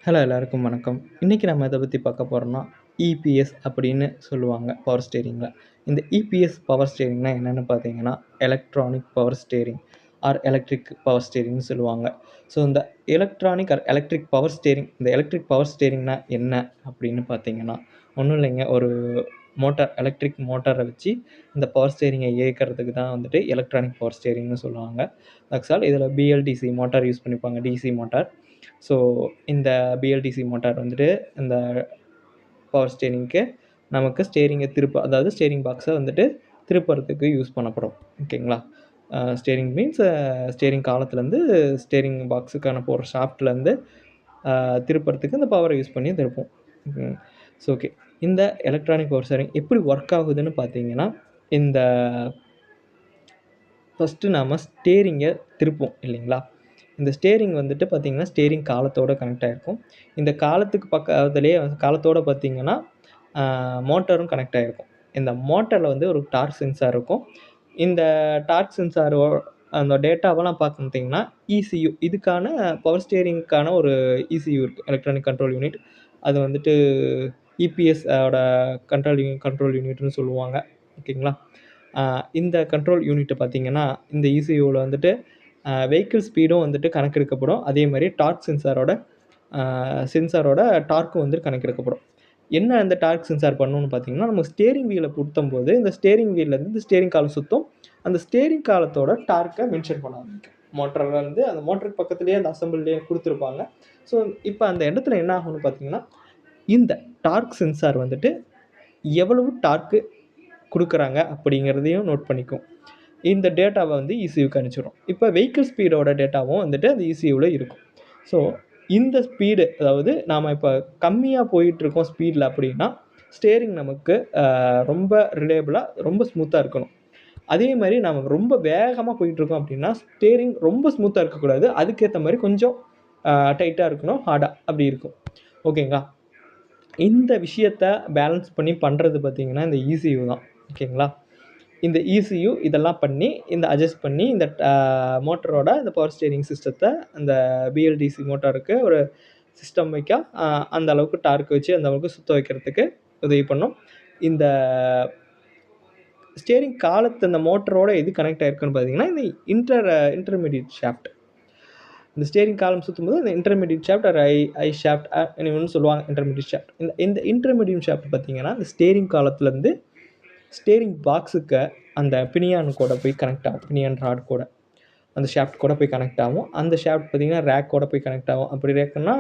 Hello எல்லாருக்கும் வணக்கம். இன்றைக்கி நம்ம எதை பற்றி பார்க்க போகிறோம்னா, இபிஎஸ் அப்படின்னு சொல்லுவாங்க பவர் ஸ்டீரிங்கில. இந்த இபிஎஸ் பவர் ஸ்டீரிங்னா என்னென்னு பார்த்தீங்கன்னா, electronic power steering or electric power ஸ்டீரிங்னு சொல்லுவாங்க. ஸோ இந்த electronic or electric power steering, இந்த எலக்ட்ரிக் பவர் ஸ்டீரிங்னா என்ன அப்படின்னு பார்த்தீங்கன்னா, ஒன்றும் இல்லைங்க. ஒரு மோட்டார், எலக்ட்ரிக் மோட்டாரை வச்சு இந்த பவர் ஸ்டீரிங்கை இயக்கிறதுக்கு தான் வந்துட்டு எலக்ட்ரானிக் பவர் ஸ்டீரிங்னு சொல்லுவாங்க. That's all. இதில் பிஎல்டிசி மோட்டார் யூஸ் பண்ணிப்பாங்க, டிசி மோட்டார். ஸோ இந்த பிஎல்டிசி மோட்டார் வந்துட்டு இந்த பவர் ஸ்டீரிங்க்கு நமக்கு ஸ்டீரிங்கை அதாவது ஸ்டீரிங் பாக்ஸை வந்துட்டு திருப்புறதுக்கு யூஸ் பண்ணப்படும். ஓகேங்களா? ஸ்டீரிங் மீன்ஸ் ஸ்டீரிங் காலத்துலேருந்து ஸ்டீரிங் பாக்ஸுக்கான போகிற ஷாஃப்ட்லேருந்து திருப்புறதுக்கு இந்த பவரை யூஸ் பண்ணி திருப்போம். So okay. இந்த எலக்ட்ரானிக் பவர் ஸ்டீரிங் எப்படி ஒர்க் ஆகுதுன்னு பார்த்தீங்கன்னா, இந்த ஃபஸ்ட்டு நாம் ஸ்டீரிங்கை திருப்போம் இல்லைங்களா? இந்த ஸ்டீரிங் வந்துட்டு பார்த்திங்கன்னா, ஸ்டீரிங் காலத்தோடு கனெக்ட் ஆகிருக்கும். இந்த காலத்துக்கு பக்கத்துலேயே காலத்தோடு பார்த்திங்கன்னா மோட்டரும் கனெக்ட் ஆகிருக்கும். இந்த மோட்டரில் வந்து ஒரு டார்க் சென்சார் இருக்கும். இந்த டார்க் சென்சாரோ அந்த டேட்டாவெல்லாம் பார்த்திங்கன்னா இசியு, இதுக்கான பவர் ஸ்டீரிங்க்கான ஒரு இசியு இருக்குது, எலக்ட்ரானிக் கண்ட்ரோல் யூனிட். அது வந்துட்டு இபிஎஸ் ஓட கண்ட்ரோல் யூனிட்னு சொல்லுவாங்க. ஓகேங்களா? இந்த கண்ட்ரோல் யூனிட்டை பார்த்திங்கன்னா, இந்த இசியூவில் வந்துட்டு வெஹிக்கிள் ஸ்பீடும் வந்துட்டு கணக்கெடுக்கப்படும். அதே மாதிரி டார்க் சென்சாரோட டார்க்கும் வந்து கணக்கெடுக்கப்படும். என்ன அந்த டார்க் சென்சார் பண்ணணும்னு பார்த்தீங்கன்னா, நம்ம ஸ்டீரிங் வீலை பொருத்தும்போது இந்த ஸ்டீரிங் வீல்லேருந்து இந்த ஸ்டீரிங் காலம் சுற்றும். அந்த ஸ்டீரிங் காலத்தோட டார்க்கை மென்ஷன் பண்ண ஆரம்பிக்கும். மோட்டரில் வந்து அந்த மோட்டருக்கு பக்கத்துலேயே அந்த அசம்பிள்லேயே கொடுத்துருப்பாங்க. ஸோ இப்போ அந்த இடத்துல என்ன ஆகும்னு பார்த்தீங்கன்னா, இந்த டார்க் சென்சார் வந்துட்டு எவ்வளவு டார்க்கு கொடுக்குறாங்க அப்படிங்கிறதையும் நோட் பண்ணிக்கும். இந்த டேட்டாவை வந்து இசியூக்கு அனுப்பிச்சிடும். இப்போ வெஹிக்கிள் ஸ்பீடோட டேட்டாவும் வந்துட்டு அந்த இசியூவில் இருக்கும். ஸோ இந்த ஸ்பீடு, அதாவது நாம் இப்போ கம்மியாக போயிட்டுருக்கோம் ஸ்பீடில் அப்படின்னா, ஸ்டீரிங் நமக்கு ரொம்ப ரிலையபிளாக ரொம்ப ஸ்மூத்தாக இருக்கணும். அதே மாதிரி நம்ம ரொம்ப வேகமாக போயிட்டுருக்கோம் அப்படின்னா, ஸ்டீரிங் ரொம்ப ஸ்மூத்தாக இருக்கக்கூடாது. அதுக்கேற்ற மாதிரி கொஞ்சம் டைட்டாக இருக்கணும், ஹார்டாக அப்படி இருக்கும். ஓகேங்களா? இந்த விஷயத்தை பேலன்ஸ் பண்ணி பண்ணுறது பார்த்திங்கன்னா இந்த இசியூ தான். ஓகேங்களா? இந்த இசியூ இதெல்லாம் பண்ணி, இந்த அட்ஜஸ்ட் பண்ணி இந்த மோட்டரோட இந்த பவர் ஸ்டீரிங் சிஸ்டத்தை அந்த பிஎல்டிசி மோட்டாருக்கு ஒரு சிஸ்டம் வைக்க அந்த அளவுக்கு டார்க் வச்சு அந்த அளவுக்கு சுற்ற வைக்கிறதுக்கு உதவி பண்ணும். இந்த ஸ்டீரிங் காலத்து அந்த மோட்டரோட எது கனெக்ட் ஆகிருக்குன்னு பார்த்தீங்கன்னா, இந்த இன்டர்மீடியட் ஷாஃப்ட். இந்த ஸ்டீரிங் காலம் சுற்றும்போது இந்த இன்டர்மீடியட் ஷாஃப்ட் ஆர் ஐ ஷாஃப்ட் ஒன்று சொல்லுவாங்க, இன்டர்மீடியட் ஷாஃப்ட். இந்த இன்டர்மீடியட் ஷாஃப்ட் பார்த்தீங்கன்னா, இந்த ஸ்டீரிங் காலத்துலேருந்து ஸ்டீரிங் பாக்ஸுக்கு அந்த பினியான் கூட போய் கனெக்ட் ஆகும். பினியான் ராட் கூட அந்த ஷாஃப்ட் கூட போய் கனெக்ட் ஆகும். அந்த ஷாஃப்ட் பார்த்திங்கன்னா ரேக் கூட போய் கனெக்ட் ஆகும். அப்படி ரேக்குன்னா